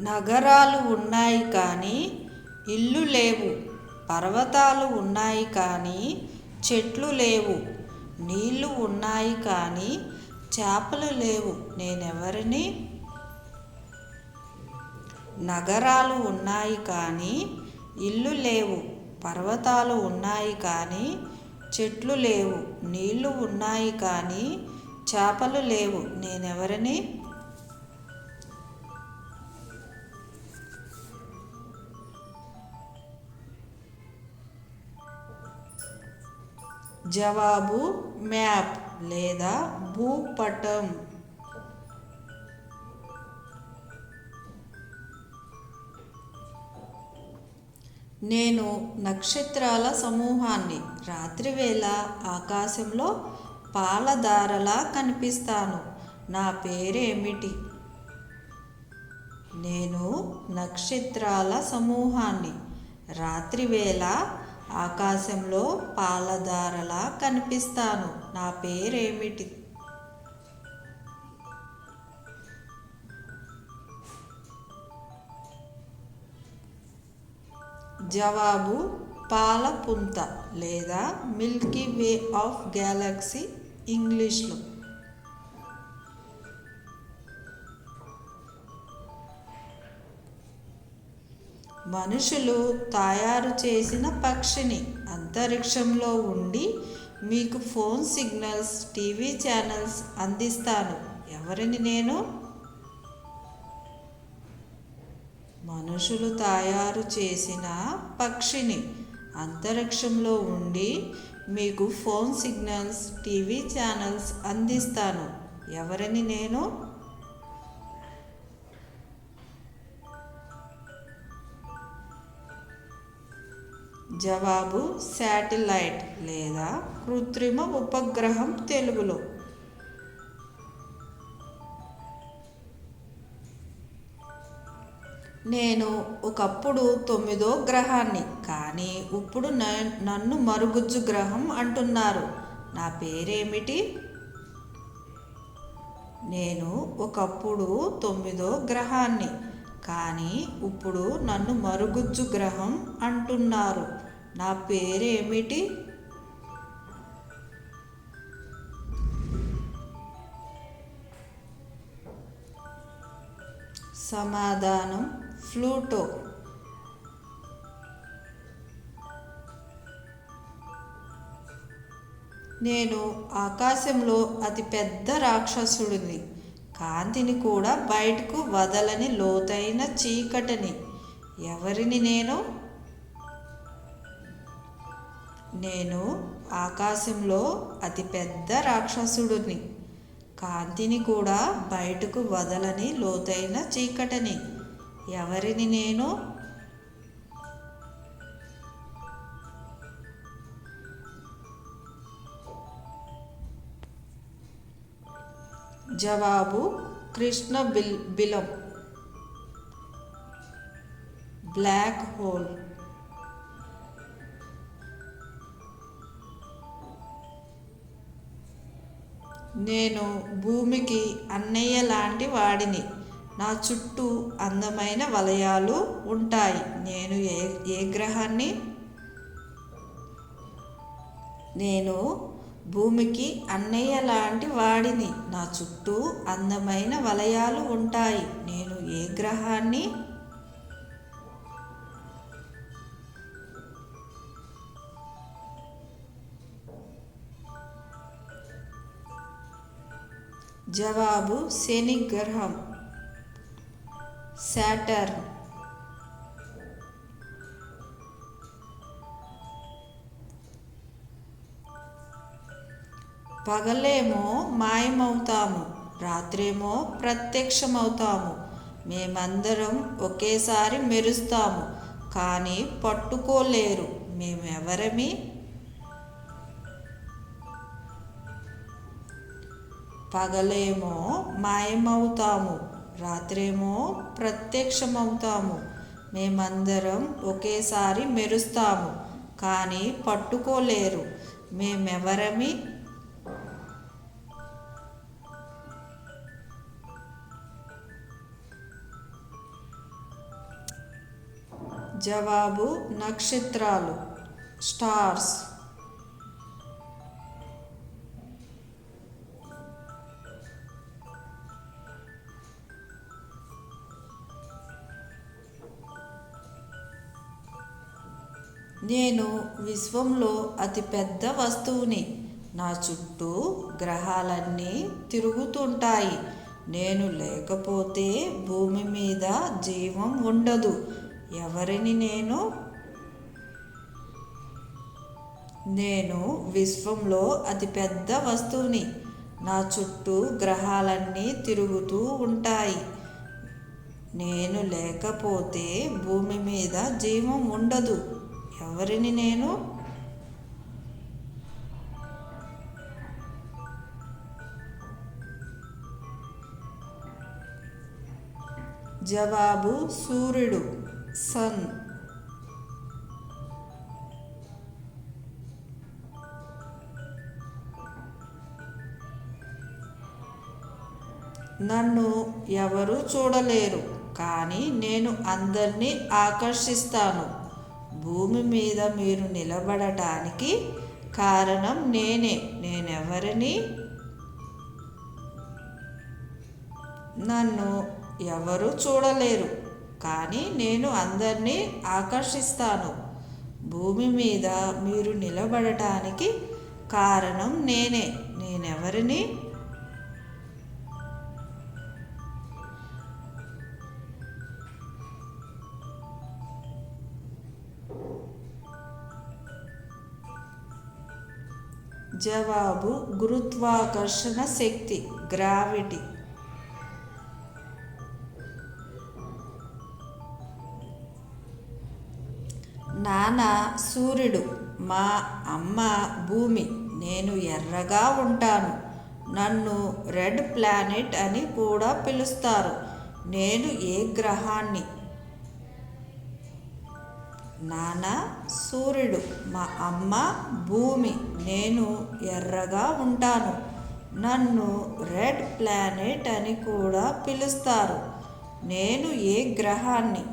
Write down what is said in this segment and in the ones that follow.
నగరాలు ఉన్నాయి కానీ ఇళ్ళు లేవు, పర్వతాలు ఉన్నాయి కానీ చెట్లు లేవు, నీళ్లు ఉన్నాయి కానీ చేపలు లేవు, నేనెవరిని? నగరాలు ఉన్నాయి కానీ ఇళ్ళు లేవు, పర్వతాలు ఉన్నాయి కానీ చెట్లు లేవు, నీళ్లు ఉన్నాయి కానీ చేపలు లేవు, నేనెవరిని? జవాబు మ్యాప్ లేదా భూపటం. నేను నక్షత్రాల సమూహాన్ని. రాత్రివేళ ఆకాశంలో పాలధారలా కనిపిస్తాను. నా పేరేమిటి? నేను నక్షత్రాల సమూహాన్ని. రాత్రివేళ ఆకాశంలో పాలధారలా కనిపిస్తాను. నా పేరేమిటి? జవాబు పాలపుంత లేదా మిల్కీ వే ఆఫ్ గ్యాలక్సీ ఇంగ్లీష్లో. మనుషులు తయారు చేసిన పక్షిని. అంతరిక్షంలో ఉండి మీకు ఫోన్ సిగ్నల్స్, టీవీ ఛానల్స్ అందిస్తాను. ఎవరిని నేను? మనుషులు తయారు చేసిన పక్షిని. అంతరిక్షంలో ఉండి మీకు ఫోన్ సిగ్నల్స్, టీవీ ఛానల్స్ అందిస్తాను. ఎవరిని నేను? జవాబు శాటిలైట్ లేదా కృత్రిమ ఉపగ్రహం తెలుగులో. నేను ఒకప్పుడు 9వ గ్రహాన్ని, కానీ ఇప్పుడు నన్ను మరుగుజ్జు గ్రహం అంటున్నారు. నా పేరేమిటి? నేను ఒకప్పుడు 9వ గ్రహాన్ని, కానీ ఇప్పుడు నన్ను మరుగుజ్జు గ్రహం అంటున్నారు. నా పేరేమిటి? సమాధానం ప్లూటో. నేను ఆకాశంలో అతి పెద్ద రాక్షసుడిని. కాంతిని కూడా బయటకు వదలని లోతైన చీకటిని. ఎవరిని నేను? నేను ఆకాశంలో అతి పెద్ద రాక్షసుడిని. కాంతిని కూడా బయటకు వదలని లోతైన చీకటిని. ఎవరిని నేను? జవాబు కృష్ణ బిలం, బ్లాక్ హోల్. నేను భూమికి అన్నయ్య లాంటి వాడిని. నా చుట్టూ అందమైన వలయాలు ఉంటాయి. నేను ఏ గ్రహాన్ని? నేను భూమికి అన్నయ్య లాంటి వాడిని. నా చుట్టూ అందమైన వలయాలు ఉంటాయి. నేను ఏ గ్రహాన్ని? జవాబు శని గ్రహం, శాటర్న్. పగలేమో మాయమవుతాము, రాత్రేమో ప్రత్యక్షమవుతాము. మేమందరం ఒకేసారి మెరుస్తాము, కానీ పట్టుకోలేరు. మేమెవరమి? పగలేమో మాయమవుతాము, రాత్రేమో ప్రత్యక్షమవుతాము. మేమందరం ఒకేసారి మెరుస్తాము, కానీ పట్టుకోలేరు. మేమెవరమి? జవాబు నక్షత్రాలు, స్టార్స్. నేను విశ్వంలో అతిపెద్ద వస్తువుని. నా చుట్టూ గ్రహాలన్నీ తిరుగుతుంటాయి. నేను లేకపోతే భూమి మీద జీవం ఉండదు. ఎవరిని నేను? నేను విశ్వంలో అతిపెద్ద వస్తువుని. నా చుట్టూ గ్రహాలన్నీ తిరుగుతూ ఉంటాయి. నేను లేకపోతే భూమి మీద జీవం ఉండదు. ఎవరిని నేను? జవాబు సూర్యుడు, సన్. నన్ను ఎవరు చూడలేరు, కానీ నేను అందరినీ ఆకర్షిస్తాను. భూమి మీద మీరు నిలబడటానికి కారణం నేనే. నేనెవరిని? నన్ను ఎవరు చూడలేరు, కానీ నేను అందరినీ ఆకర్షిస్తాను. భూమి మీద మీరు నిలబడటానికి కారణం నేనే. నేనెవరిని? జవాబు గురుత్వాకర్షణ శక్తి, గ్రావిటీ. నాన్న సూర్యుడు, మా అమ్మ భూమి. నేను ఎర్రగా ఉంటాను. నన్ను రెడ్ ప్లానెట్ అని కూడా పిలుస్తారు. నేను ఏ గ్రహాన్ని? నాన్న సూర్యుడు, మా అమ్మ భూమి. నేను ఎర్రగా ఉంటాను. నన్ను రెడ్ ప్లానెట్ అని కూడా పిలుస్తారు. నేను ఏ గ్రహాన్ని?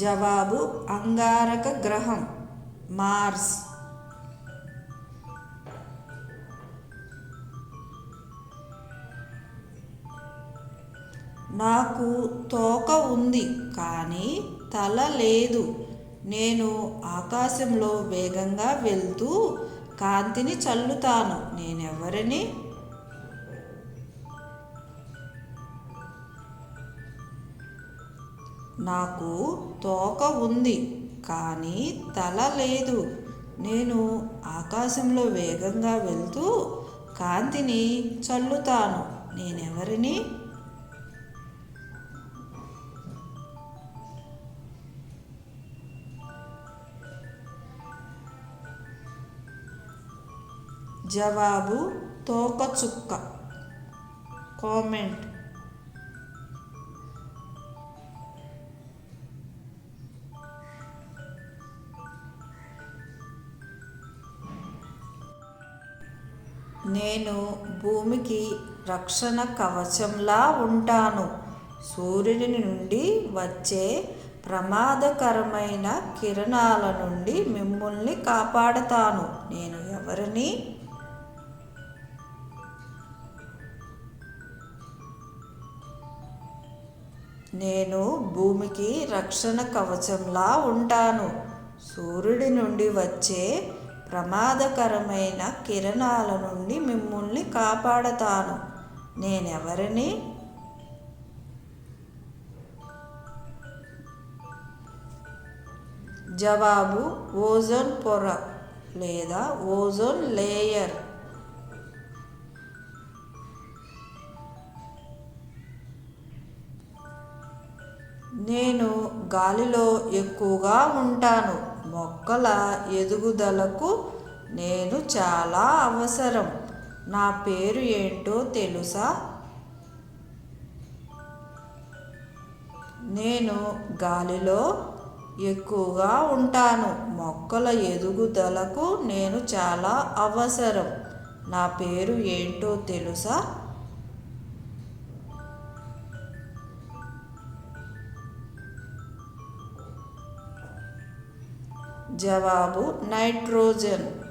జవాబు అంగారక గ్రహం, మార్స్. నాకు తోక ఉంది, కానీ తల లేదు. నేను ఆకాశంలో వేగంగా వెళ్తూ కాంతిని చల్లుతాను. నేనెవరిని? నాకు తోక ఉంది, కానీ తల లేదు. నేను ఆకాశంలో వేగంగా వెళ్తూ కాంతిని చల్లుతాను. నేనెవరిని? జవాబు తోకచుక్క, కామెంట్. నేను భూమికి రక్షణ కవచంలా ఉంటాను. సూర్యుని నుండి వచ్చే ప్రమాదకరమైన కిరణాల నుండి మిమ్మల్ని కాపాడతాను. నేను ఎవరిని? నేను భూమికి రక్షణ కవచంలా ఉంటాను. సూర్యుడి నుండి వచ్చే ప్రమాదకరమైన కిరణాల నుండి మిమ్మల్ని కాపాడతాను. నేనెవరిని? జవాబు ఓజోన్ పొర లేదా ఓజోన్ లేయర్. నేను గాలిలో ఎక్కువగా ఉంటాను. మొక్కల ఎదుగుదలకు నేను చాలా అవసరం. నా పేరు ఏంటో తెలుసా? నేను గాలిలో ఎక్కువగా ఉంటాను. మొక్కల ఎదుగుదలకు నేను చాలా అవసరం. నా పేరు ఏంటో తెలుసా? జవాబు నైట్రోజన్.